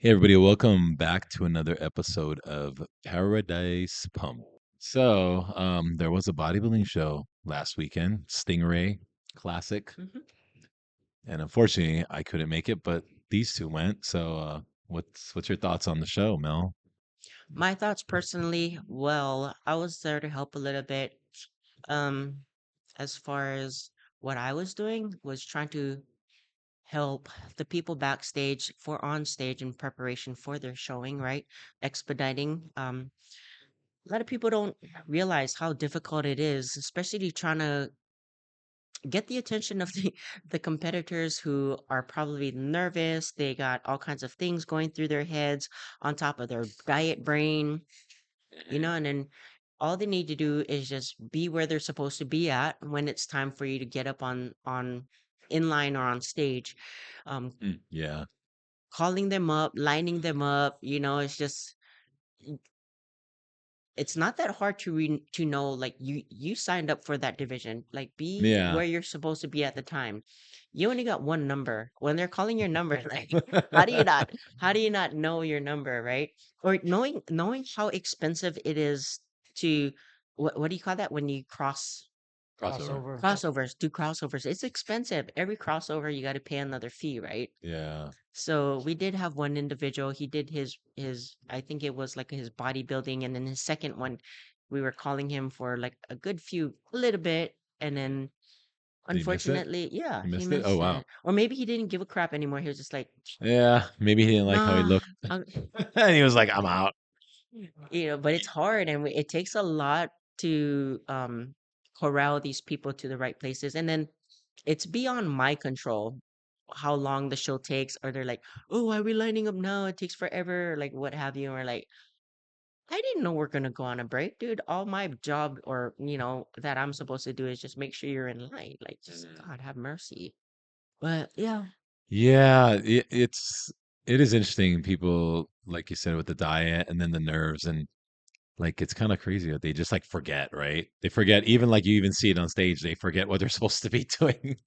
Hey, everybody, welcome back to another episode of Paradise Pump. There was a bodybuilding show last weekend, Stingray Classic, Mhm. and unfortunately, I couldn't make it, but these two went. What's your thoughts on the show, Mel? My thoughts personally, well, I was there to help a little bit. Um, as far as what I was doing was trying to help the people backstage for on stage in preparation for their showing, right? Expediting. A lot of people don't realize how difficult it is, especially trying to get the attention of the the competitors who are probably nervous. They got all kinds of things going through their heads on top of their diet brain, and then all they need to do is just be where they're supposed to be at when it's time for you to get up on in line or on stage. Yeah, Calling them up, lining them up, it's just it's not that hard to know, like, you signed up for that division, like, be yeah, where you're supposed to be at the time. You only got one number when they're calling your number. Like, how do you not know your number, right? Or knowing how expensive it is to, what do you call that when you crossover. do crossovers? It's expensive. Every crossover you got to pay another fee, right? Yeah, So we did have one individual. He did his I think it was like his bodybuilding, and then his second one, we were calling him for like a little bit, and then did he miss it? unfortunately, yeah, He he missed it. Oh missed wow. it. Or maybe he didn't give a crap anymore. He was just like, Yeah, maybe he didn't like how he nah, looked, I'm, and he was like, "I'm out." but it's hard, and it takes a lot to corral these people to the right places, and then it's beyond my control how long the show takes, or they're like, oh, why are we lining up now? It takes forever, like what have you, or like, I didn't know we're gonna go on a break, dude. All my job, or that I'm supposed to do, is just make sure you're in line. Like, just God have mercy. But yeah, Yeah, it is interesting. People, like you said, with the diet and then the nerves, and like it's kind of crazy that they just like forget, right? They forget, even like you even see it on stage, they forget what they're supposed to be doing.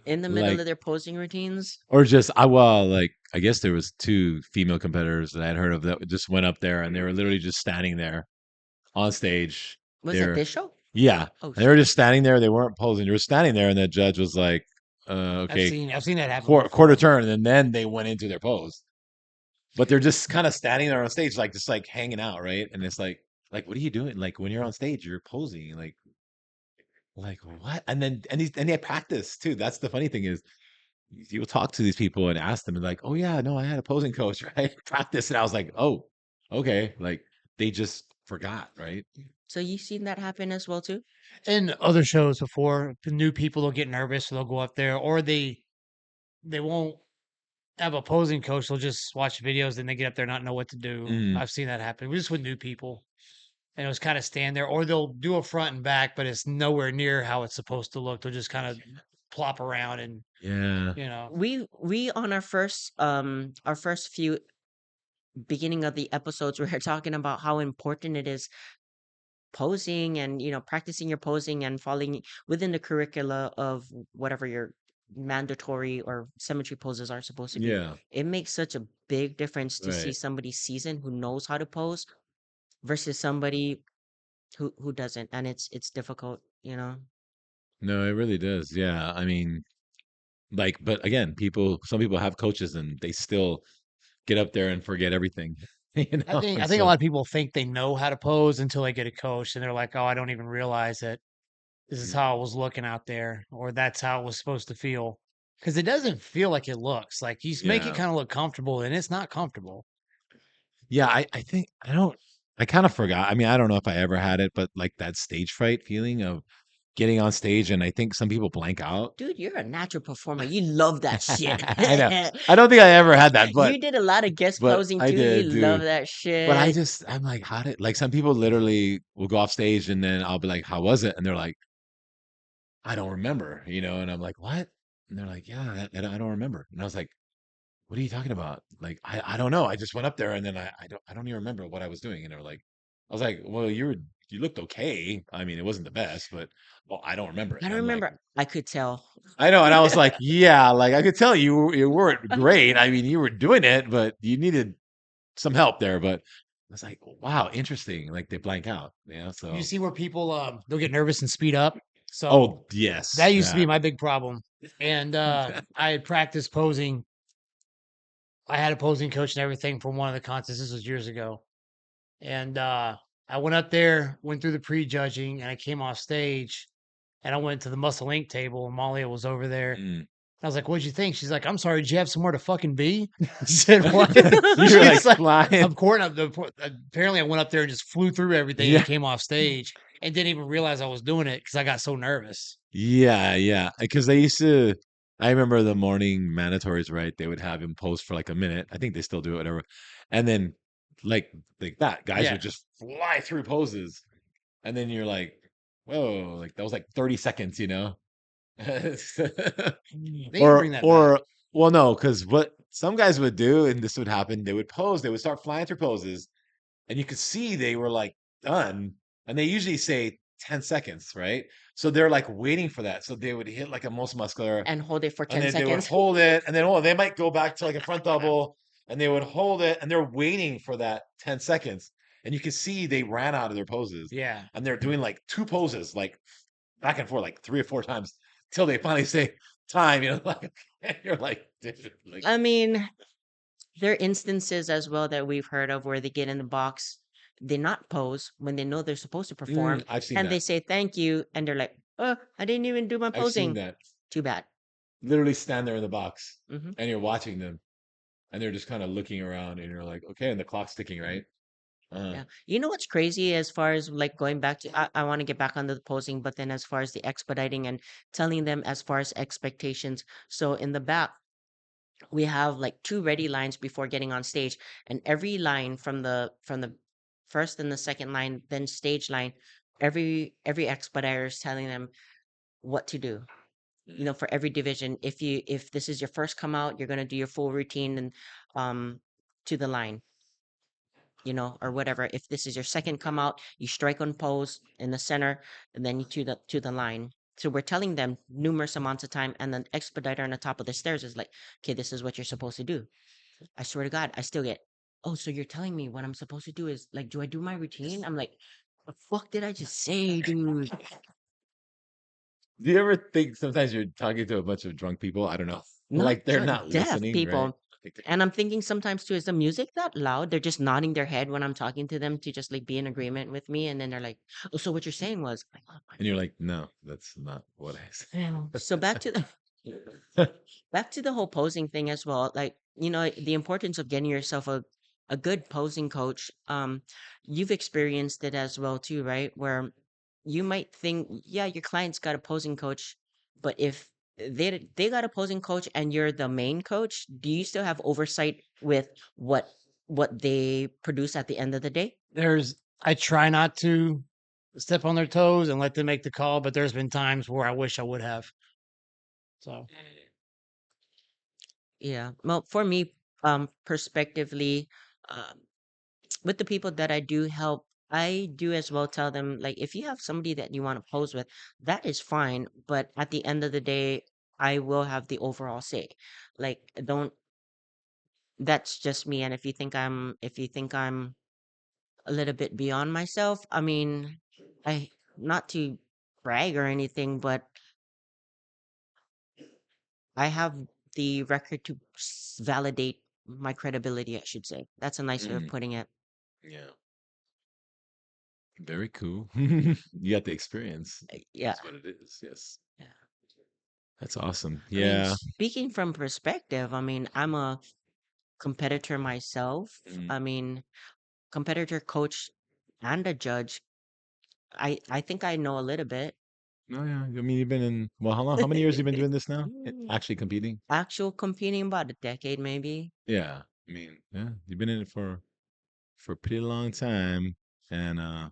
in the middle Like, of their posing routines, or just I well, like I guess there was two female competitors that I had heard of that just went up there and they were literally just standing there on stage. was that They're this show? Yeah, Oh and they were shit. just standing there. They weren't posing. They were standing there, and the judge was like, I've okay, seen I've seen that happen quarter before. turn," and then they went into their pose. But they're just kind of standing there on stage, like just like hanging out, right? And it's like what are you doing? Like when you're on stage, you're posing, like what? And they practice too. That's the funny thing is you'll talk to these people and ask them, and like, oh yeah, no, I had a posing coach, right? Practice, and I was like, oh, okay, like they just forgot, right? So you seen that happen as well too? In other shows before, the new people will get nervous, so they'll go up there, or they won't have a posing coach. They'll just watch videos, and they get up there not know what to do. Mm, I've seen that happen. Just with new people, and it was kind of stand there, or they'll do a front and back, but it's nowhere near how it's supposed to look. They'll just kind of plop around, and yeah, you know, We on our first few beginning of the episodes, we were talking about how important it is posing, and practicing your posing and falling within the curricula of whatever your mandatory or symmetry poses are supposed to be. yeah, It makes such a big difference to see right. somebody seasoned who knows how to pose versus somebody who doesn't, and it's difficult. No, it really does. Yeah, I mean, like, but again, some people have coaches and they still get up there and forget everything, you I know. think And I think a so, lot of people think they know how to pose until they get a coach, and they're like, "Oh, I don't even realize that this is how I was looking out there, or that's how it was supposed to feel." Because it doesn't feel like it looks. Like you make it yeah, kind of look comfortable, and it's not comfortable. yeah. I think I don't. I kind of forgot. I mean, I don't know if I ever had it, but like that stage fright feeling of getting on stage, and I think some people blank out. Dude, you're a natural performer. You love that shit. I know. I don't think I ever had that, You did a lot of guest but posing I too. You did love do. that But shit. I'm like, how did like some people literally will go off stage and then I'll be like, how was it? And they're like, I don't remember, and I'm like, what? And they're like, yeah, I don't remember. And I was like, what are you talking about? Like, I don't know. I just went up there and then I don't even remember what I was doing. And they were like, I was like, well, you looked okay. I mean, it wasn't the best, but well, I don't remember it. I And don't I'm like, remember. I could tell. I know. And I was like, yeah, like I could tell you weren't great. I mean, you were doing it, but you needed some help there, but it's like, wow, interesting. Like they blank out, yeah. You So, see where people they'll get nervous and speed up. So oh yes, that used to be that. my big problem. And I had practiced posing. I had a posing coach and everything for one of the contests. This was years ago. And I went up there, went through the pre-judging, and I came off stage and I went to the Muscle Inc. table and Malia was over there. Mm. I was like, "What'd you think?" She's like, "I'm sorry, did you have somewhere to fucking be?" I said, "What?" You're like She's like, flying. "Of course." Apparently, I went up there and just flew through everything and Yeah. came off stage and didn't even realize I was doing it because I got so nervous. Yeah, yeah. Because they used to, I remember the morning mandatories, right? They would have him post for like a minute. I think they still do it, whatever. And then, like that, guys Yeah, would just fly through poses. And then you're like, whoa, like that was like 30 seconds, you know? they need to Or, bring that back. or, well, no, because what some guys would do, and this would happen, they would pose, they would start flying through poses, and you could see they were like done, and they usually say 10 seconds, right? So they're like waiting for that. So they would hit like a most muscular, and hold it for and 10 then they would seconds. hold it, and then oh, they might go back to like a front double, and they would hold it, and they're waiting for that 10 seconds. And you can see they ran out of their poses, Yeah, and they're doing like two poses, like back and forth, like 3 or 4 times till they finally say time, you know, like and you're like, dude, like I mean, there are instances as well that we've heard of where they get in the box, they not pose when they know they're supposed to perform, I've seen and they that. say thank you, and they're like, "Oh, I didn't even do my I've seen posing. that. Too bad." Literally stand there in the box Hmm. and you're watching them and they're just kind of looking around and you're like, okay, and the clock's ticking, right? Uh, Yeah. You know what's crazy as far as like going back to, I want to get back onto the posing, but then as far as the expediting and telling them as far as expectations. So in the back, we have like two ready lines before getting on stage, and every line from the first and the second line, then stage line, every expediter is telling them what to do. You know, for every division, if this is your first come out, you're gonna do your full routine and um to the line, you know, or whatever. If this is your second come out, you strike on pose in the center, and then you to the line. So we're telling them numerous amounts of time, and the expediter on the top of the stairs is like, okay, this is what you're supposed to do. I swear to God, I still get, oh, so you're telling me what I'm supposed to do is like, do I do my routine? I'm like, the fuck did I just say, dude? do you ever think sometimes you're talking to a bunch of drunk people? I don't know. Not Like they're drunk, not deaf listening, right? people. And I'm thinking sometimes too, is the music that loud? They're just nodding their head when I'm talking to them to just like be in agreement with me. And then they're like, oh, so what you're saying was, like, oh, And you're like, no, that's not what I so back to the said. back to the whole posing thing as well. Like, you know, the importance of getting yourself a good posing coach. You've experienced it as well too, right? Where you might think, yeah, your client's got a posing coach, but if they got a posing coach and you're the main coach, do you still have oversight with what they produce at the end of the day? I try not to step on their toes and let them make the call, but there's been times where I wish I would have. So Yeah. Well, for me, perspectively, um, with the people that I do help, I do as well tell them, like, if you have somebody that you want to pose with, that is fine. But at the end of the day, I will have the overall say. Like, don't, that's just me. And if you think I'm a little bit beyond myself, I mean, I, not to brag or anything, but I have the record to validate my credibility, I should say. That's a nice way of Mm, putting it. yeah, very cool. You got the experience. Yeah. That's what it is. Yes, Yeah. that's awesome. I mean, Yeah. speaking from perspective, I mean, I'm a competitor myself. Mm. I mean, competitor, coach, and a judge. I think I know a little bit. Oh yeah. I mean, you've been in well, how long? How many years you been doing this now? Actually competing? Actual competing about a decade, maybe. Yeah. I mean, yeah, you've been in it for a pretty long time. And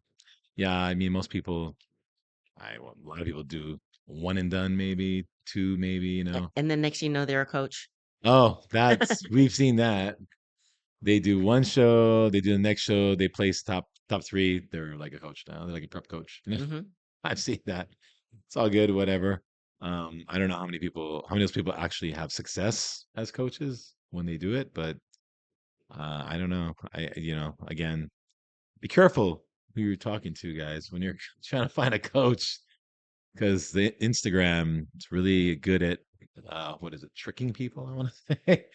yeah, I mean most people well, a lot of people do one and done maybe, two maybe, you know. And then next you know, they're a coach. Oh, that's we've seen that. They do one show, they do the next show, they place top three, they're like a coach now. They're like a prep coach. Hmm. I've seen that. It's all good, whatever. I don't know how many of those people actually have success as coaches when they do it, but I don't know. Again, be careful who you're talking to, guys, when you're trying to find a coach, because the Instagram is really good at what is it, tricking people, I want to say.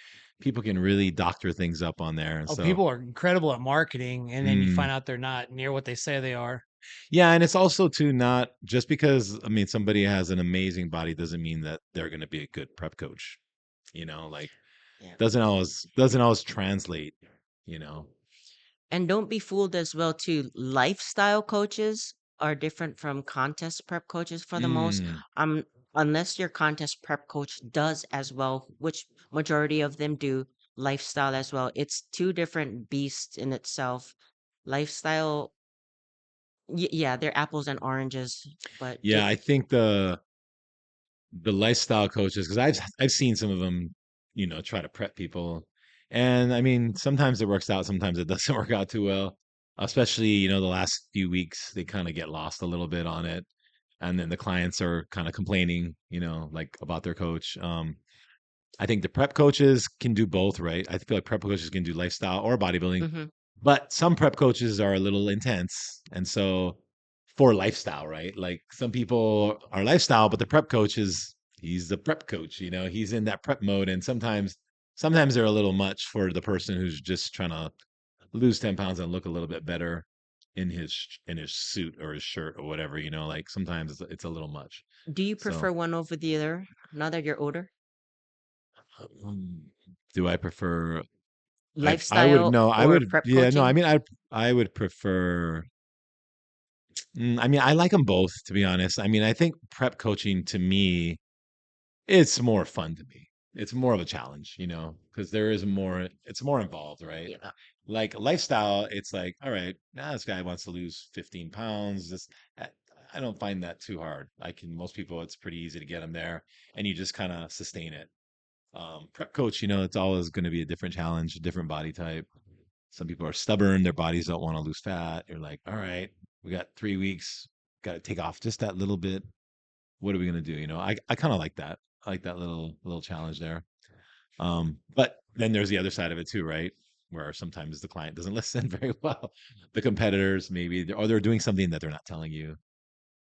People can really doctor things up on there. And Oh, so, people are incredible at marketing, and then you mm, find out they're not near what they say they are. yeah, and it's also too not just because I mean somebody has an amazing body doesn't mean that they're going to be a good prep coach. Like Yeah. doesn't always translate. You know. And don't be fooled as well too. Lifestyle coaches are different from contest prep coaches for the most. Mm, Um, unless your contest prep coach does as well, which majority of them do lifestyle as well. It's two different beasts in itself. Lifestyle, yeah, they're apples and oranges, but yeah, I think the lifestyle coaches because I've seen some of them, try to prep people, and I mean sometimes it works out, sometimes it doesn't work out too well. Especially the last few weeks they kind of get lost a little bit on it, and then the clients are kind of complaining, like about their coach. I think the prep coaches can do both, right? I feel like prep coaches can do lifestyle or bodybuilding, hmm but some prep coaches are a little intense. And so for lifestyle, right? Like some people are lifestyle, but the prep coach he's the prep coach, he's in that prep mode. And sometimes they're a little much for the person who's just trying to lose 10 pounds and look a little bit better in his suit or his shirt or whatever, like sometimes it's a little much. do you So prefer one over the other now that you're older? um, do I prefer I would Lifestyle no, I or would prep yeah, no, I coaching? mean I would prefer I mean I like them both to be honest. I mean I think prep coaching to me it's more fun to me. It's more of a challenge, because there is more it's more involved, right? Yeah. Like lifestyle, it's like, all right, now this guy wants to lose 15 pounds. I I don't find that too hard. Most people, it's pretty easy to get them there and you just kind of sustain it. Prep coach, it's always going to be a different challenge, a different body type. Some people are stubborn, their bodies don't want to lose fat. You're like, all right, we got 3 weeks, got to take off just that little bit. What are we gonna do? I kind of like that. I like that little challenge there. But then there's the other side of it too, right? Where sometimes the client doesn't listen very well. The competitors maybe they're doing something that they're not telling you,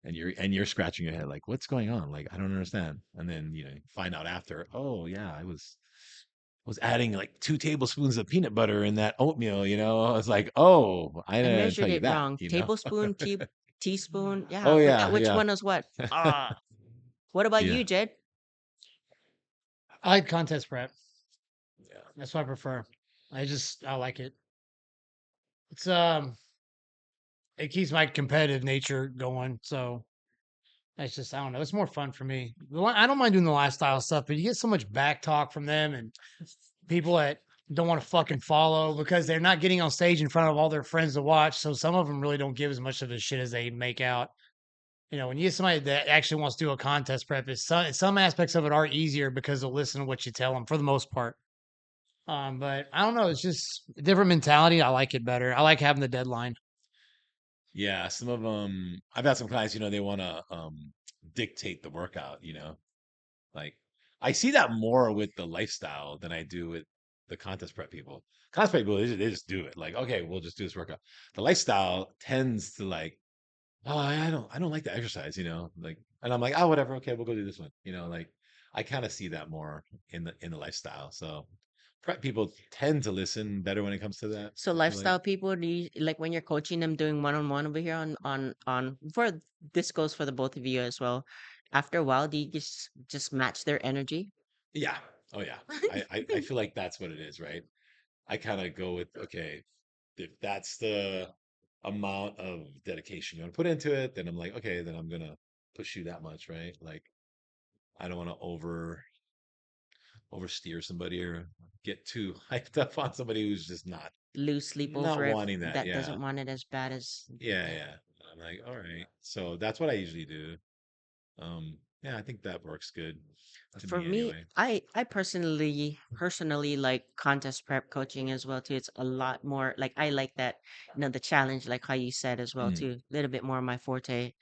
and you're scratching your head like, what's going on? Like I don't understand. And then find out after, oh yeah, I was adding like 2 tablespoons of peanut butter in that oatmeal. I was like, oh, I I didn't tell measured you it that. wrong. Tablespoon, teaspoon. Yeah, Oh I forgot yeah, which yeah, one is what. What about yeah, you, Jed? I like contest prep. yeah. That's what I prefer. I like it. It's it keeps my competitive nature going. So that's just I don't know. It's more fun for me. I don't mind doing the lifestyle stuff, but you get so much back talk from them and people that don't want to fucking follow because they're not getting on stage in front of all their friends to watch. So some of them really don't give as much of a shit as they make out. When you get somebody that actually wants to do a contest prep, some aspects of it are easier because they'll listen to what you tell them for the most part. But I don't know. It's just a different mentality. I like it better. I like having the deadline. Yeah, some of them. I've had some clients, they want to dictate the workout. Like I see that more with the lifestyle than I do with the contest prep people. Contest prep people, they just do it. Like, okay, we'll just do this workout. The lifestyle tends to like, oh, I don't like the exercise. Like, and I'm like, oh, whatever. Okay, we'll go do this one. Like I kind of see that more in the lifestyle. So prep people tend to listen better when it comes to that. So I feel like. lifestyle people, do you like when you're coaching them doing one-on-one over here on for this goes for the both of you as well. After a while, do you just match their energy? Yeah. Oh yeah. I feel like that's what it is, right? I kind of go with, okay, if that's the amount of dedication you want to put into it, then I'm like, okay, then I'm gonna push you that much, right? Like I don't want to oversteer somebody or get too hyped up on somebody who's just not Lose sleep not over it wanting that. that Yeah. doesn't want it as bad as Yeah, yeah. I'm like, all right. So that's what I usually do. Yeah, I think that works good to for me me. anyway. I personally like contest prep coaching as well too. It's a lot more like I like that, the challenge, like how you said as well Mm. too. A little bit more my forte.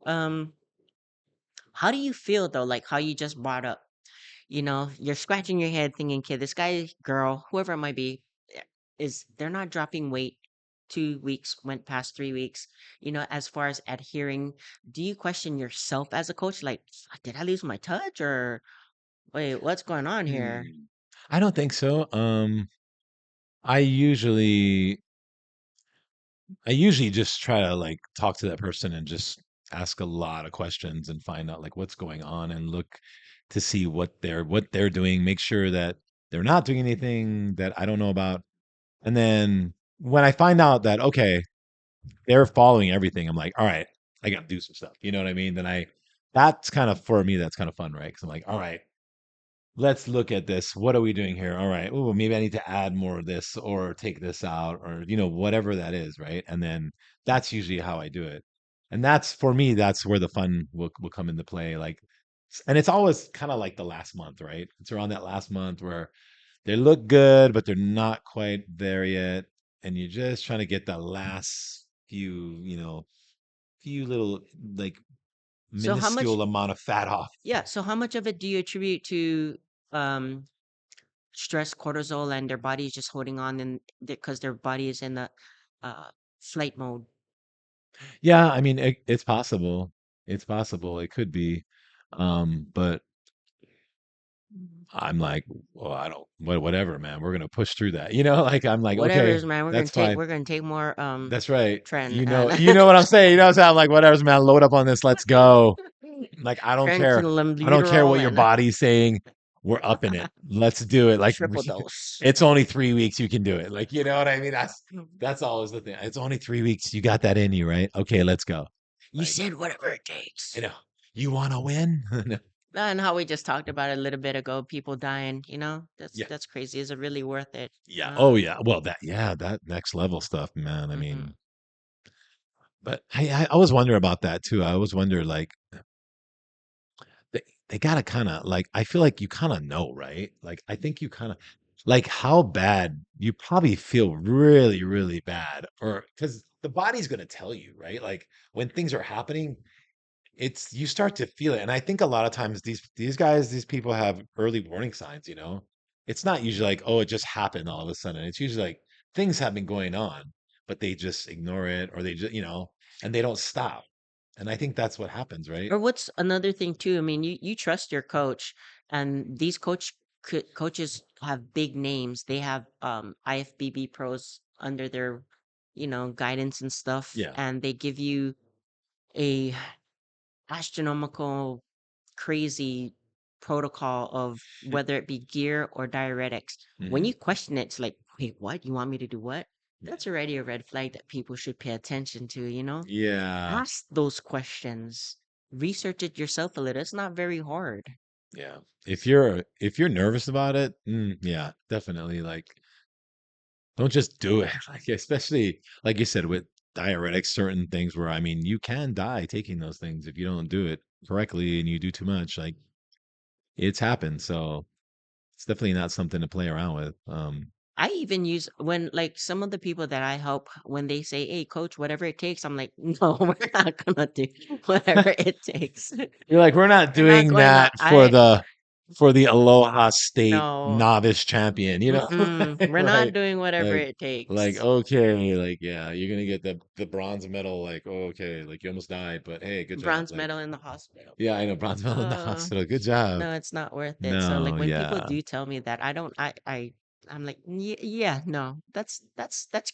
Um, how do you feel though? Like how you just brought up, you're scratching your head thinking, kid, this guy, girl, whoever it might be. is they're not dropping weight. 2 weeks went past 3 weeks. As far as adhering, do you question yourself as a coach? Like, did I lose my touch or wait, what's going on here? Hmm. I don't think so. I usually I usually just try to like talk to that person and just ask a lot of questions and find out like what's going on and look to see what they're doing, make sure that they're not doing anything that I don't know about. And then when I find out that okay, they're following everything, I'm like, all right, I got to do some stuff. You know what I mean? Then I that's kind of for me that's kind of fun, right? Cuz I'm like, all right, let's look at this. What are we doing here? All right. Oh, maybe I need to add more of this or take this out or, whatever that is. Right. And then that's usually how I do it. And that's for me, that's where the fun will come into play. Like, and it's always kind of like the last month, right? It's around that last month where they look good, but they're not quite there yet. And you're just trying to get the last few little like So how much minuscule amount of fat off. yeah, so how much of it do you attribute to um stress, cortisol, and their body is just holding on and because their body is in the uh flight mode? Yeah, I mean, it's possible. It's possible. It could be. But I'm like, well, I don't, whatever, man. We're gonna push through that. Like I'm like, Whatever okay, is, man. that's fine. We're gonna take more That's right. trend You know, and you know what I'm saying. You know what I'm saying? I'm like, whatever's, man. Load up on this. Let's go. Like, I don't care. I don't care trendicularol what your and body's saying. We're up in it. Let's do it. Like, triple dose. it's only 3 weeks. You can do it. Like, you know what I mean? That's always the thing. It's only 3 weeks. You got that in you, right? Okay, let's go. You Like, said whatever it takes. you know, you want to win? No. And how we just talked about it a little bit ago, people dying, that's Yeah. that's crazy. Is it really worth it? Yeah. Oh, Uh, yeah. Well, that next level stuff, man. I hmm mean, but I always wonder about that too. I always wonder, like, they gotta kind of like. I feel like you kind of know, right? Like, I think you kind of like how bad you probably feel really, really bad, or because the body's gonna tell you, right? Like when things are happening, it's you start to feel it. And I think a lot of times these people have early warning signs, It's not usually like, oh, it just happened all of a sudden. It's usually like things have been going on, but they just ignore it or they just, and they don't stop. And I think that's what happens, right? Or what's another thing too? I mean, you trust your coach, and these coaches have big names. They have IFBB pros under their guidance and stuff, Yeah. and they give you a astronomical, crazy protocol of whether it be gear or diuretics. When Hmm. you question it, it's like, wait, what? You want me to do what? Yeah. That's already a red flag that people should pay attention to. Yeah. Ask those questions. Research it yourself a little. It's not very hard. Yeah. If you're nervous about it, yeah, definitely like don't just do it. Like especially like you said with diuretics, certain things where I mean you can die taking those things if you don't do it correctly and you do too much. Like it's happened. So it's definitely not something to play around with. I even use when like some of the people that I help when they say, "Hey, coach, whatever it takes," I'm like, "No, we're not gonna do whatever it takes. You're like, we're not We're not doing going to. that for the Aloha State No, novice champion, we're not Like doing whatever like it like takes." okay, like yeah, you're gonna get the bronze medal, like oh, okay, like you almost died, but hey, good job. Bronze Like medal in the hospital. yeah, I know bronze medal in the Uh, hospital. Good job. no, it's not worth it. So like No, when people yeah. do tell me that, I don't. I'm like, yeah, no, that's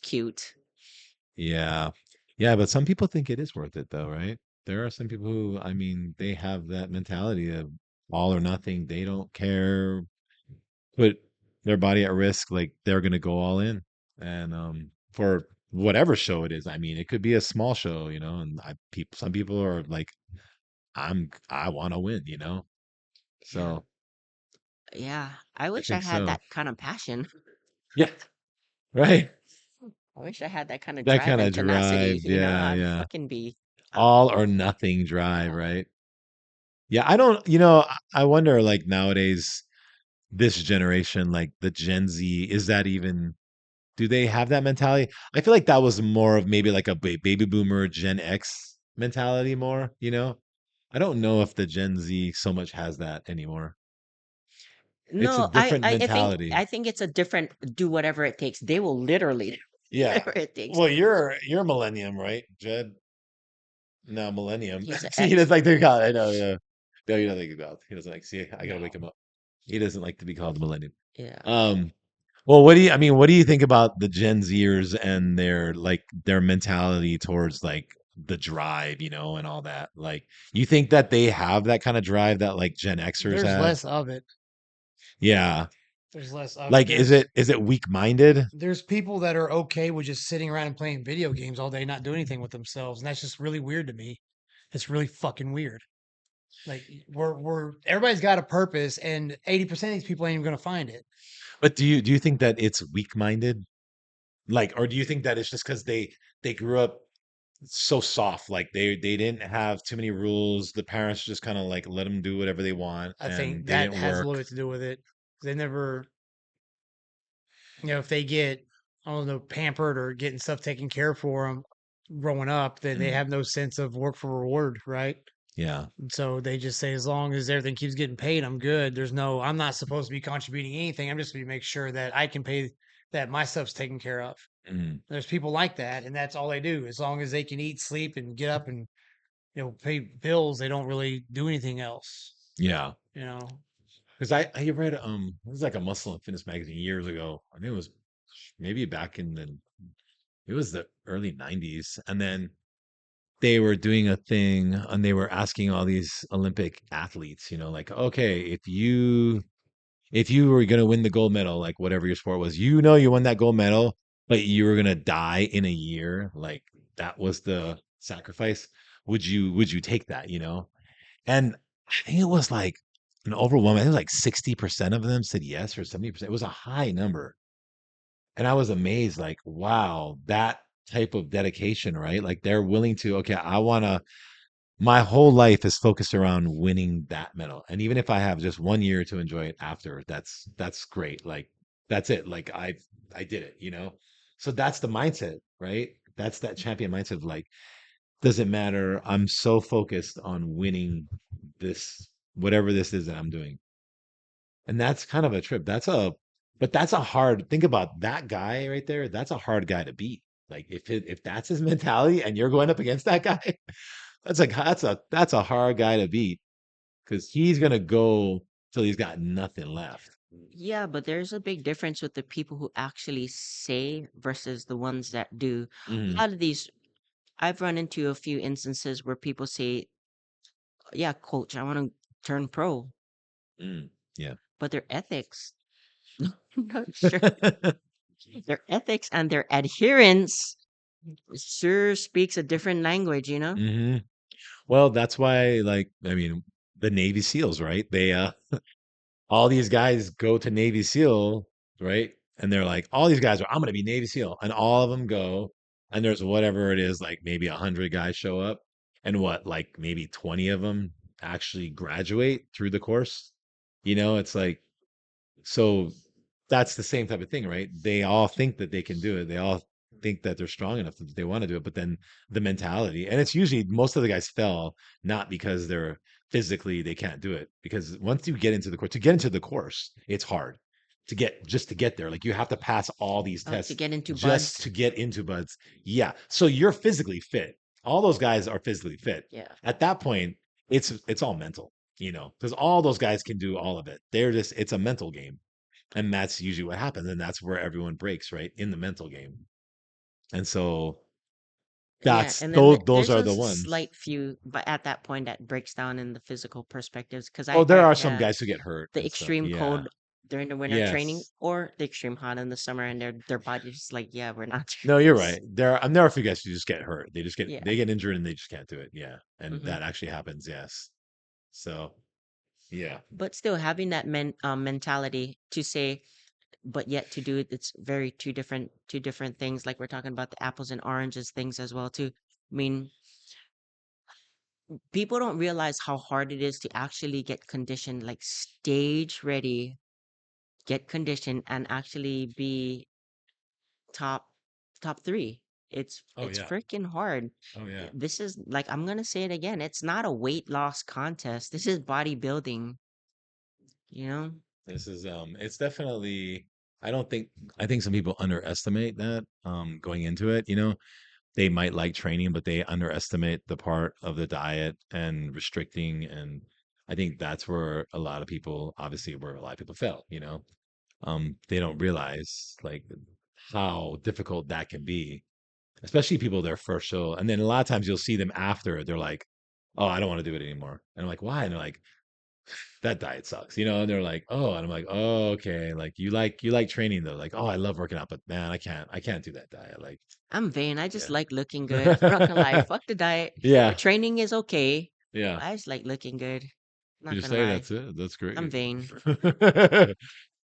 cute. Yeah. Yeah, but some people think it is worth it though, right? There are some people who, I mean, they have that mentality of all or nothing. They don't care, put their body at risk, like they're gonna go all in. And for whatever show it is, I mean, it could be a small show, and some people are like, I want to win. Yeah, So yeah. I I wish I think had so. that kind of passion. Yeah, right. I wish I had that kind of That drive kind and of tenacity. drive. Yeah, I'd yeah. fucking be. All or nothing drive, Yeah. right? Yeah, I don't, I wonder like nowadays, this generation, like the Gen Z, is that even, do they have that mentality? I feel like that was more of maybe like a baby boomer Gen X mentality more. I don't know if the Gen Z so much has that anymore. It's a No, different I mentality. think it's a different do whatever it takes. They will literally do Yeah. whatever it takes. Well, you're millennium, right, Jed? No, millennium. He's an See, he ex. doesn't like to be called. I know. Yeah. No, you don't think about. He doesn't like. See, I gotta wake No. him up. He doesn't like to be called the millennium. Yeah. Um. Well, what do you? I mean, what do you think about the Gen Zers and their mentality towards like the drive, and all that? Like, you think that they have that kind of drive that like Gen Xers There's have? less of it. Yeah. There's less of it. Like, is it weak minded? There's people that are okay with just sitting around and playing video games all day, not doing anything with themselves, and that's just really weird to me. It's really fucking weird. Like we're everybody's got a purpose, and 80% of these people ain't even gonna find it. But do you think that it's weak minded? Like, or do you think that it's just because they grew up so soft, like they didn't have too many rules. The parents just kind of like let them do whatever they want, I and think they that didn't has a work. little bit to do with it. They never, if they get, I don't know, pampered or getting stuff taken care of for them growing up, then they Mm, have no sense of work for reward, right? yeah, And so they just say, as long as everything keeps getting paid, I'm good. I'm not supposed to be contributing anything. I'm just going to make sure that I can pay, that my stuff's taken care of. mm, There's people like that, and that's all they do. As long as they can eat, sleep, and get up and pay bills, they don't really do anything else. yeah. You know, Because I read it was like a muscle and fitness magazine years ago. I think it was maybe back in it was the early '90s, and then they were doing a thing and they were asking all these Olympic athletes, like, okay, if you were going to win the gold medal, like whatever your sport was, you won that gold medal, but you were going to die in a year, like that was the sacrifice. Would you take that, And I think it was like an overwhelming, I think it was like 60% of them said yes, or 70%. It was a high number. And I was amazed, like, wow, that type of dedication, right? Like they're willing to, okay, my whole life is focused around winning that medal. And even if I have just 1 year to enjoy it after, that's great. Like that's it. Like I did it, So that's the mindset, right? That's that champion mindset of like, doesn't matter. I'm so focused on winning this, whatever this is that I'm doing. And that's kind of a trip. But that's a hard, think about that guy right there. That's a hard guy to beat. Like if that's his mentality and you're going up against that guy, that's a hard guy to beat because he's gonna go till he's got nothing left. Yeah, but there's a big difference with the people who actually say versus the ones that do. A Mm, lot of these, I've run into a few instances where people say, "Yeah, coach, I want to turn pro," mm, yeah. but their ethics, not sure. Their ethics and their adherence sure speaks a different language, you know? hmm Well, that's why, like, I mean, the Navy SEALs, right? They all these guys go to Navy SEAL, right? And they're like, all these guys are, I'm gonna be Navy SEAL, and all of them go, and there's whatever it is, like maybe 100 guys show up, and what, like maybe 20 of them actually graduate through the course. It's like so that's the same type of thing, right? They all think that they can do it. They all think that they're strong enough that they want to do it, but then the mentality, and it's usually most of the guys fell not because they're physically they can't do it, because once you get into the course, to get into the course, it's hard to get there. Like you have to pass all these To tests get into just buds. to get into buds. Yeah. So you're physically fit. All those guys are physically fit. Yeah. At that point, it's all mental, because all those guys can do all of it. It's a mental game, and that's usually what happens, and that's where everyone breaks, right? In the mental game. And so Yeah, that's and then those there's are a the ones. slight few, but at that point that breaks down in the physical perspectives. Because Oh, there are some yeah, guys who get hurt the and stuff. extreme Yeah. cold during the winter training Yes. or the extreme hot in the summer, and their body's just like, yeah, we're not No, doing you're this. right. There are a few guys who just get hurt. They just get Yeah. they get injured and they just can't do it. Yeah. And hmm that actually happens, yes. So yeah. But still, having that mentality to say, but yet to do it, it's very two different things. Like we're talking about the apples and oranges things as well too. I mean, people don't realize how hard it is to actually get conditioned, like stage ready, get conditioned, and actually be top top three. It's Oh it's yeah. freaking hard. Oh yeah. This is like I'm gonna say it again. It's not a weight loss contest. This is bodybuilding. You know. It's definitely, I don't think, I think some people underestimate that going into it, you know. They might like training, but they underestimate the part of the diet and restricting. And I think that's where a lot of people, obviously, where a lot of people fail, you know. They don't realize like how difficult that can be, especially people their first show. And then a lot of times you'll see them after, they're like, oh, I don't want to do it anymore. And I'm like, why? And they're like, that diet sucks, you know. And they're like, oh, and I'm like, oh, okay, like you like training though, like, oh, I love working out, but man, I can't do that diet, like, I'm vain. I just yeah. like looking good. I'm not gonna lie. Fuck the diet. The Yeah, training is okay. yeah. I just like looking good. You Not just gonna say lie. that's it. That's I'm great. vain.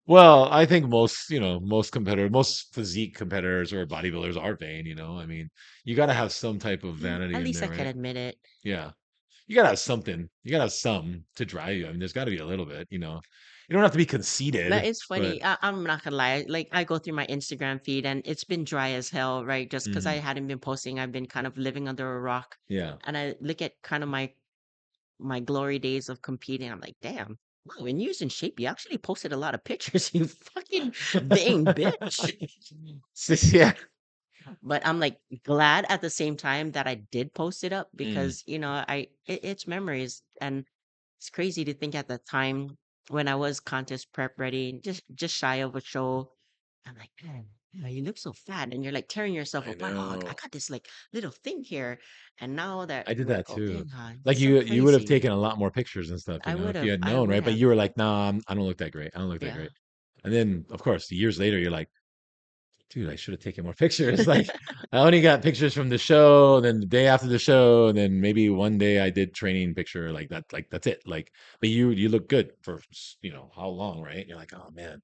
Well, I think most, most competitors, most physique competitors or bodybuilders are vain, you know. I mean, you got to have some type of vanity At in least I there, can right? admit it. Yeah. You got to have something. You got to have some to drive you. I mean, there's got to be a little bit, you know. You don't have to be But conceited, it's but funny. I'm not gonna lie. Like I go through my Instagram feed and it's been dry as hell, right? Just because I mhm, hadn't been posting, I've been kind of living under a rock. yeah. And I look at kind of my glory days of competing. I'm like, damn, wow, when you was in shape, you actually posted a lot of pictures. You fucking vain bitch. Yeah. But I'm like glad at the same time that I did post it up Mm, because it's memories and it's crazy to think at the time when I was contest prep ready, just shy of a show. I'm like, man, you look so fat, and you're like tearing yourself I apart. Oh, I know. got this like little thing here, and now that I did we're that too. golden, Like it's so you would have crazy. taken a lot more pictures and stuff, if you had I known, would right? But have, you were like, "Nah, I don't look that great. I don't look that yeah. great." And then, of course, years later, you're like, "Dude, I should have taken more pictures." Like, I only got pictures from the show, and then the day after the show, and then maybe one day I did training picture like that. Like that's it. Like, but you look good for how long, right? You're like, "Oh man,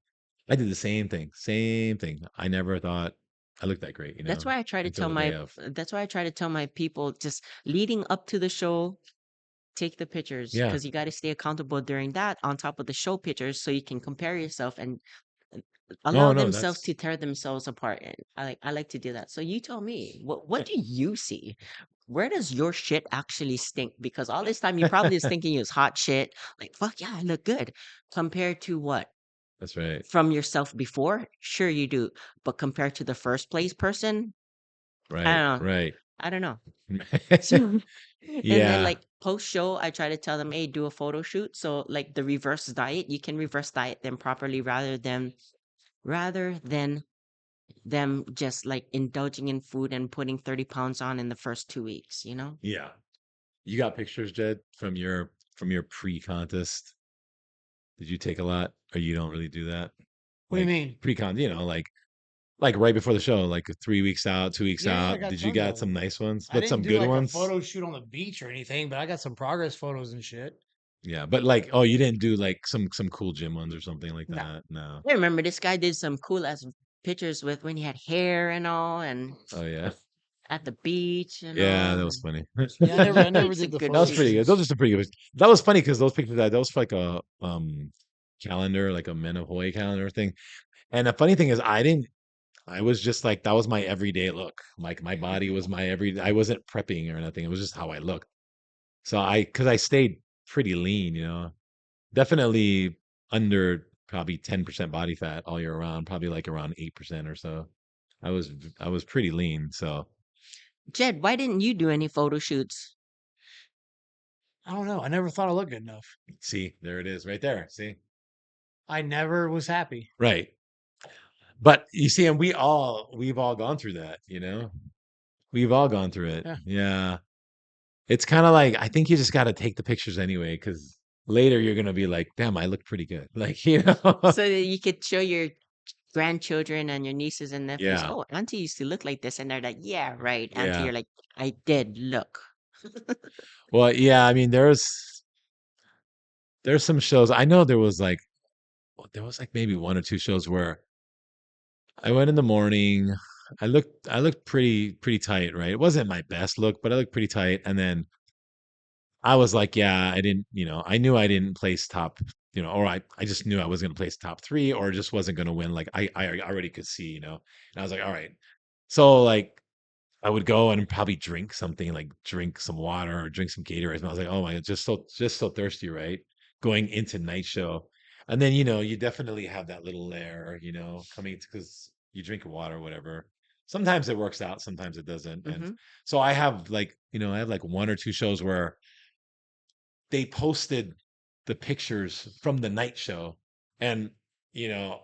I did the same thing, same thing. I never thought I looked that great, That's why I try to until tell the my day of." that's why I try to tell my people just leading up to the show, take the pictures Yeah. because you got to stay accountable during that on top of the show pictures so you can compare yourself and No, allow no, themselves to that's tear themselves apart. And I like to do that. So you tell me, what do you see? Where does your shit actually stink? Because all this time you probably is thinking it was hot shit. Like fuck yeah, I look good. Compared to what? that's right. From yourself before? Sure you do. But compared to the first place person, I Right, don't know. right. I don't know. So and then Yeah, like post show, I try to tell them, hey, do a photo shoot. So like the reverse diet, you can reverse diet them properly rather than them just like indulging in food and putting 30 pounds on in the first 2 weeks, you know? yeah. You got pictures, Jed, from your pre-contest? Did you take a lot, or you don't really do that? What do you Like mean? pre-con, like right before the show, like 3 weeks out, 2 weeks Yeah, yeah, I out. got Did you tons got of some them. nice ones, I but didn't some do good like a ones? photo shoot on the beach or anything, but I got some progress photos and shit. Yeah, but like, oh, you didn't do like some cool gym ones or something like No. that? No. I remember this guy did some cool ass pictures with when he had hair and all and Oh yeah, at the beach and yeah, all. that was And funny. Yeah, I he never made did some the good That photo was pretty good. pictures. Those are shoots. some pretty good. That was funny because those pictures that was like a calendar, like a Men of Hawaii calendar thing. And the funny thing is, I was just like that was my everyday look. Like my body was my I wasn't prepping or nothing. It was just how I looked. So because I stayed pretty lean, definitely under probably 10% body fat all year round, probably like around 8% or so. I was pretty lean. So Jed, why didn't you do any photo shoots? I don't know. I never thought I looked good enough. see, there it is right there. See? I never was happy. Right. But you see, and we've all gone through that. We've all gone through it. Yeah. Yeah. It's kind of like I think you just got to take the pictures anyway, because later you're gonna be like, "Damn, I look pretty good." Like, So that you could show your grandchildren and your nieces and nephews, Yeah, oh, auntie used to look like this. And they're like, yeah, right. Auntie, yeah. you're like, I did look. Well, yeah. I mean, there's some shows. I know there was like maybe one or two shows where I went in the morning. I looked pretty tight, right? It wasn't my best look, but I looked pretty tight. And then I was like, yeah, I didn't, I knew I didn't place top, or I just knew I was going to place top three or just wasn't going to win. Like I already could see, and I was like, all right. So like I would go and probably drink something like drink some water or drink some Gatorade. And I was like, oh my God, just so thirsty, right? Going into night show. And then, you definitely have that little layer, coming because you drink water or whatever. Sometimes it works out, sometimes it doesn't. And Mm-hmm. so I have like one or two shows where they posted the pictures from the night show, and you know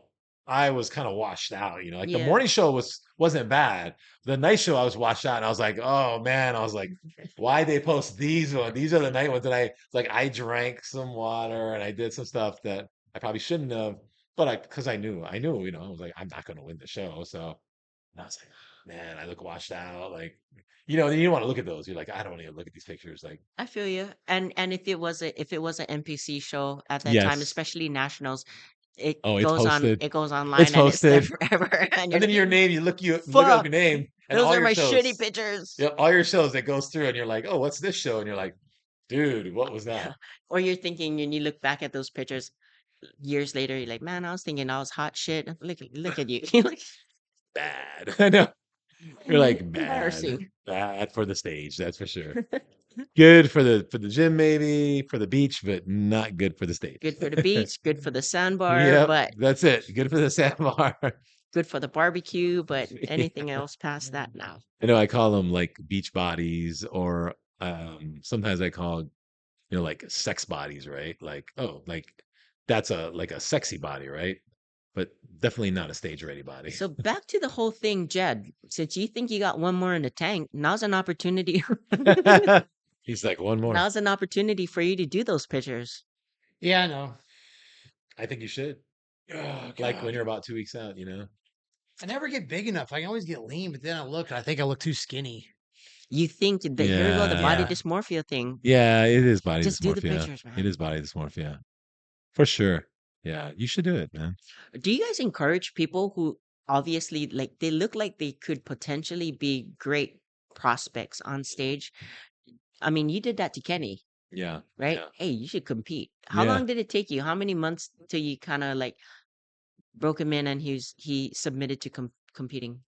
I was kind of washed out. Like the Yeah. morning show wasn't bad. The night show I was washed out, and I was like, oh man, I was like, why they post these ones? These are the night ones. And I drank some water and I did some stuff that I probably shouldn't have, but because I knew, I was like, I'm not going to win the show. So and I was like, man, I look washed out. Like, you don't want to look at those. You're like, I don't want to look at these pictures. Like, I feel you. And if it was an NPC show at that time, yes. especially nationals, it Oh, it's goes on posted. it goes It's online and it's there posted. forever. And And you're then like, your name, you look up fuck, your name and those all are your my shitty shows. pictures. Yeah, all your shows that goes through, and you're like, oh, what's this show? And you're like, dude, what was that? Or you're thinking and you look back at those pictures years later, you're like, man, I was thinking I was hot shit. Look at you. You're like, Bad. I know. You're like bad. embarrassing. Bad for the stage, that's for sure. Good for the gym, maybe, for the beach, but not good for the Good stage. for the beach, good for the sandbar, Yep, but that's it. Good for the sandbar. good for the barbecue, but anything else past that now. I know I call them like beach bodies, or sometimes I call, like sex bodies, right? Like, oh, like that's a sexy body, right? But definitely not a stage ready body. So back to the whole thing, Jed. Since you think you got one more in the tank, now's an opportunity. He's like, one more. Now's an opportunity for you to do those pictures. Yeah, I know. I think you should. Oh Like when God. you're about 2 weeks out. I never get big enough. I can always get lean, but then I look and I think I look too skinny. You think that here we go, the body Yeah. Yeah. dysmorphia thing. Yeah, it is body Just do the dysmorphia. pictures, It man. is body dysmorphia. For sure. Yeah, you should do it, man. Do you guys encourage people who obviously like they look like they could potentially be great prospects on stage? I mean, you did that to Kenny, Yeah. right? Yeah. Hey, you should compete. How Yeah. long did it take you? How many months till you kind of like broke him in and he submitted to competing?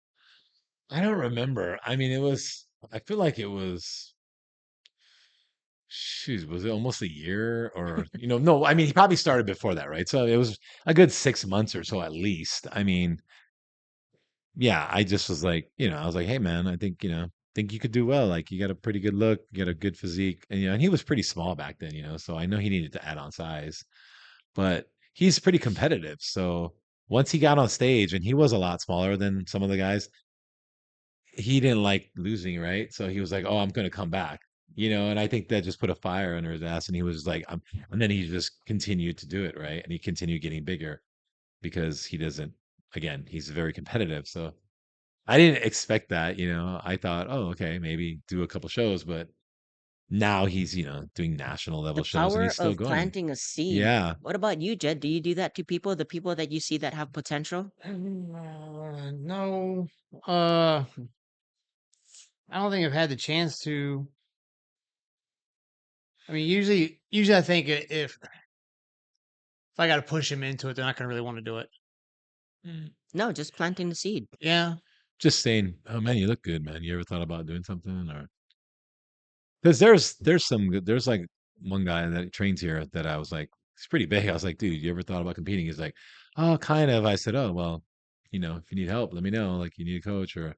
I don't remember. I mean, I feel like it was, shoot, was it almost a year, or, no, I mean, he probably started before that, right? So it was a good 6 months or so at least. I mean, yeah, I just was like, I was like, hey man, I think you could do well. Like you got a pretty good look, you got a good physique. And he was pretty small back then, so I know he needed to add on size, but he's pretty competitive. So once he got on stage, and he was a lot smaller than some of the guys, he didn't like losing, right? So he was like, oh, I'm gonna come back. And I think that just put a fire under his ass, and he was like, and then he just continued to do it, right? And he continued getting bigger because he doesn't, again, he's very competitive. So I didn't expect that. I thought, oh, okay, maybe do a couple shows, but now he's, doing national The level shows, and power he's still of going. planting a seed. Yeah. What about you, Jed? Do you do that to people? The people that you see that have potential? No. Uh, I don't think I've had the chance to. I mean, usually I think if I got to push them into it, they're not going to really want to do it. No, just planting the seed. Yeah. Just saying, oh man, you look good, man. You ever thought about doing something? Or because there's like one guy that trains here that I was like, he's pretty big. I was like, dude, you ever thought about competing? He's like, oh, kind of. I said, oh, well, if you need help, let me know. Like, you need a coach. Or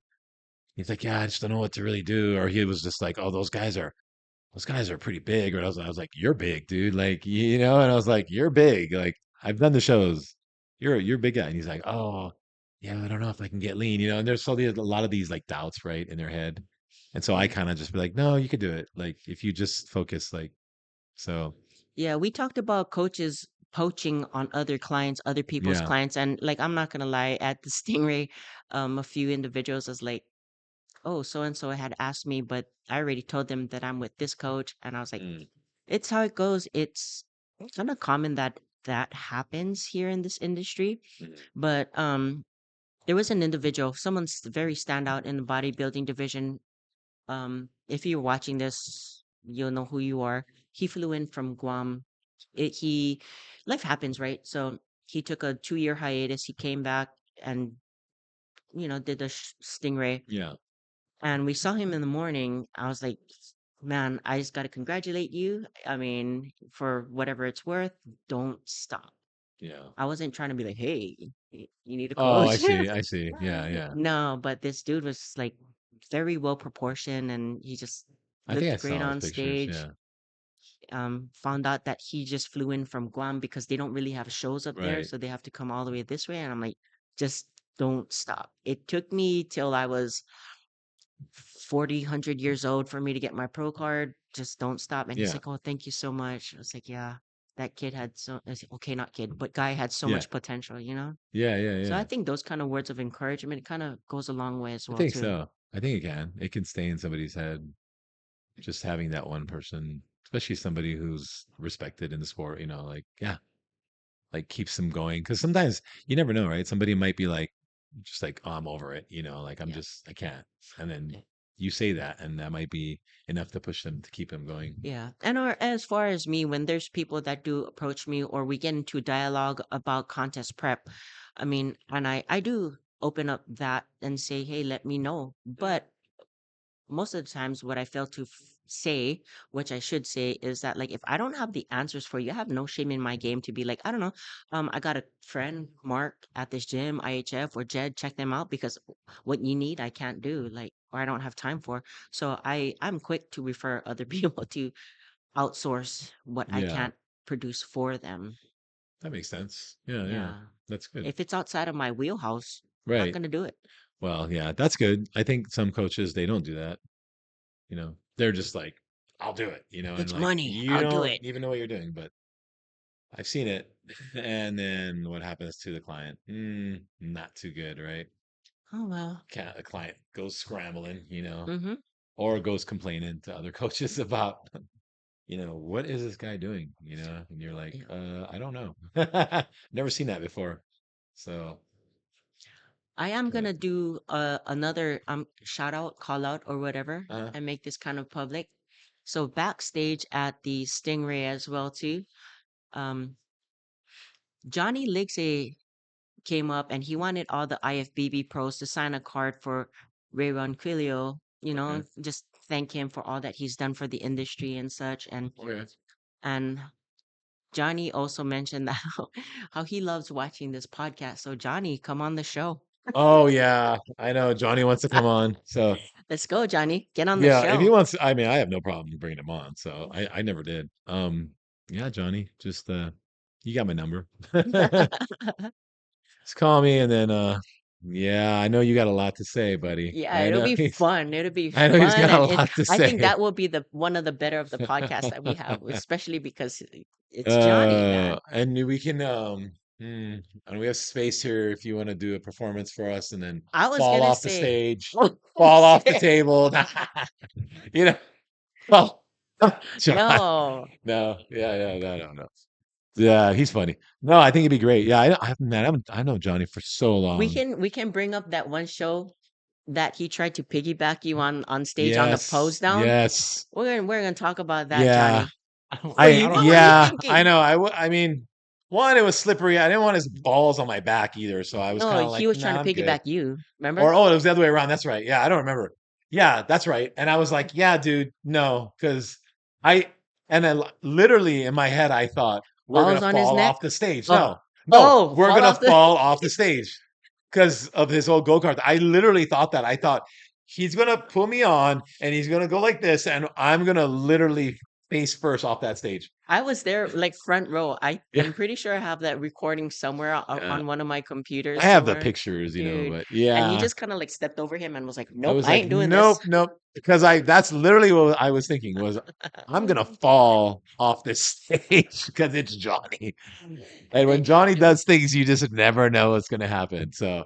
he's like, yeah, I just don't know what to really do. Or he was just like, oh, those guys are pretty big. Or I was like, you're big, dude. Like, and I was like, you're big. Like, I've done the shows. You're a big guy. And he's like, oh, yeah, I don't know if I can get lean. And there's a lot of these like doubts, right, in their head. And so I Mm. kind of just be like, no, you could do it. Like, if you just focus, like, so Yeah, we talked about coaches poaching on other clients, other people's yeah. clients, and like I'm not gonna lie, at the Stingray, a few individuals was like, "Oh, so and so had asked me, but I already told them that I'm with this coach," and I was like, Mm, "It's how it goes. It's kind of common that that happens here in this industry." mm, But there was an individual, someone's very standout in the bodybuilding division. If you're watching this, you'll know who you are. He flew in from Guam. He life happens, right? So he took a 2 year hiatus. He came back and did the Stingray, yeah. and we saw him in the morning. I was like, man, I just got to congratulate you. I mean, for whatever it's worth, don't stop. Yeah. I wasn't trying to be like, hey, you need a Oh, I coach. see. I see. Yeah, yeah. No, but this dude was like very well proportioned and he just I think I looked great saw his on pictures. stage. Yeah. Found out that he just flew in from Guam because they don't really have shows up there, Right. so they have to come all the way this way. And I'm like, just don't stop. It took me till I was 40, 100 years old for me to get my pro card. Just don't stop. And he's Yeah. like, oh, thank you so much. I was like, yeah, that kid had so, I said, okay, not kid, but guy had so Yeah. much potential, you know? Yeah. Yeah. So I Yeah. think those kind of words of encouragement kind of goes a long way as I well, think too. so. I think it can. It can stay in somebody's head. Just having that one person, especially somebody who's respected in the sport, like, yeah, like keeps them going. Because sometimes you never know, right? Somebody might be like, just like, oh, I'm over it, like Yeah. I can't. And then you say that, and that might be enough to push them to keep them going. Yeah. And or as far as me, when there's people that do approach me or we get into dialogue about contest prep, I mean, and I do open up that and say, hey, let me know. But most of the times what I fail to say, which I should say, is that like if I don't have the answers for you, I have no shame in my game to be like, I don't know, I got a friend, Mark, at this gym, IHF or Jed, check them out because what you need, I can't do, like, or I don't have time for. So I'm quick to refer other people to outsource what I Yeah, can't produce for them. that makes sense. Yeah, yeah, Yeah. that's good. If it's outside of my wheelhouse, I'm not Right. gonna do it. Well, yeah, that's good. I think some coaches they don't do that. They're just like, I'll do it. And It's like money. you I'll do don't it. even know what you're doing, but I've seen it. And then what happens to the client? Not too good, right? Oh well. The client goes scrambling, Mm-hmm. or goes complaining to other coaches about, what is this guy doing? And you're like, Yeah. I don't know. Never seen that before. So, I am but, gonna do another shout out, call out, or whatever, uh, and make this kind of public. So backstage at the Stingray as well too. Um, Johnny Liggsey came up and he wanted all the IFBB pros to sign a card for Ray Ronquillo, okay, just thank him for all that he's done for the industry and such. okay. And Johnny also mentioned that how he loves watching this podcast. So Johnny, come on the show. Oh yeah, I know Johnny wants to come on. So Let's go, Johnny. Get on the yeah, if he show. wants, I mean, I have no problem bringing him on. So I never did. Yeah, Johnny, just you got my number. Just call me, and then yeah, I know you got a lot to say, buddy. Yeah, I it'll know be he's fun. It'll be I know he's fun, got a and lot to I think say. that will be the one of the better of the podcasts that we have, especially because it's Johnny, man. And we can and we have space here if you want to do a performance for us, and then I was fall gonna off the say, stage, oh, fall off the shit. table. you know, oh, John. No, No, yeah, yeah, no, no, no. Yeah, he's funny. No, I think it'd be great. Yeah, I know Johnny for so long. we can bring up that one show that he tried to piggyback you on stage on the pose Yes, down. yes, We're gonna talk about that, yeah. Johnny. What I don't were you remember. Yeah, I thinking? know. I mean, one, it was slippery. I didn't want his balls on my back either, so I was No, kind of he like, was trying nah, to I'm good. piggyback you. Or Remember? oh, it was the other way around. That's right. Yeah, I don't remember. Yeah, that's right. And I was like, yeah, dude, no, because I and then literally in my head I thought we're gonna Balls on his fall neck. off the stage. Oh, No, no, oh, we're fall gonna off the. fall off the stage because of his old go-kart. I literally thought that. I thought he's gonna pull me on and he's gonna go like this, and I'm gonna literally face first off that stage. I was there like front row. Yeah, I'm pretty sure I have that recording somewhere yeah. on one of my I computers have the somewhere. pictures, Dude. but And you yeah, just kind of like stepped over him and was like, I "Nope, was I like, ain't doing nope, this." nope, because that's literally what I was thinking was I'm gonna fall off this stage because it's Johnny. And when Johnny does things, you just never know what's gonna happen. So,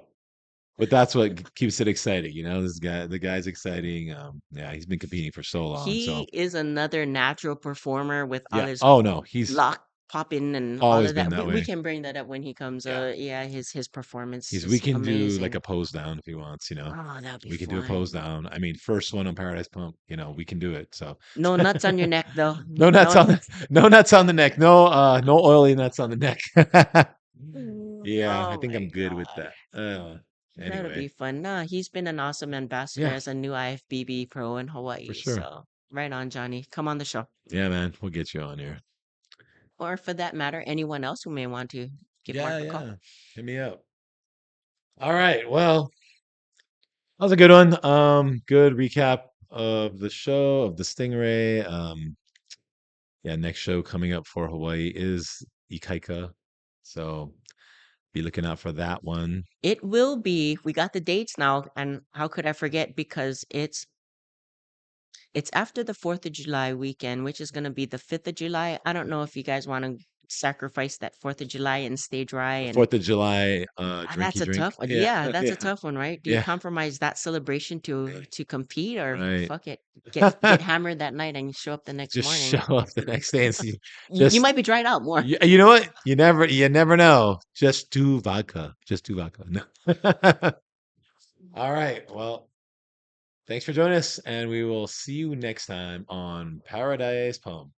but that's what keeps it exciting, This guy, the guy's exciting. Yeah, he's been competing for so long. So He is another natural performer with all yeah. his Oh no, he's lock popping and all always of been that. that We way. can bring that up when he comes. Yeah. Yeah, his performance We is can do like amazing. a pose down if he wants. Oh, that'd be We can do a pose fun. down. I mean, first one on Paradise Pump, we can do it. So No nuts on your neck though. no nuts No. on no nuts on the neck. No oily nuts on the neck. Yeah, I Oh think my I'm good with god. that. That'll Anyway. be fun. Nah, he's been an awesome ambassador Yeah, as a new IFBB pro in for Hawaii. sure. So right on, Johnny. Come on the show. Yeah, man, we'll get you on here. Or for that matter, anyone else who may want to. Give Yeah, Mark a call. yeah. Hit me up. All right. Well, that was a good one. Good recap of the show of the Stingray. Yeah, next show coming up for Hawaii is Ikaika. So be looking out for that one. It will be. We got the dates now, and how could I forget? Because it's after the 4th of July weekend, which is going to be the 5th of July. I don't know if you guys want to sacrifice that 4th of July and stay dry. The And 4th of July that's drinky a drink. tough one. Yeah, Yeah, that's a yeah, tough one, right? Do you yeah. compromise that celebration to compete, or Right. fuck it, get hammered that night and show up the next Just show morning? up the next day and see. You Just might be dried out more. you know what? You never know. Just do vodka. Just do vodka. No. All right. Well, thanks for joining us, and we will see you next time on Paradise Poem.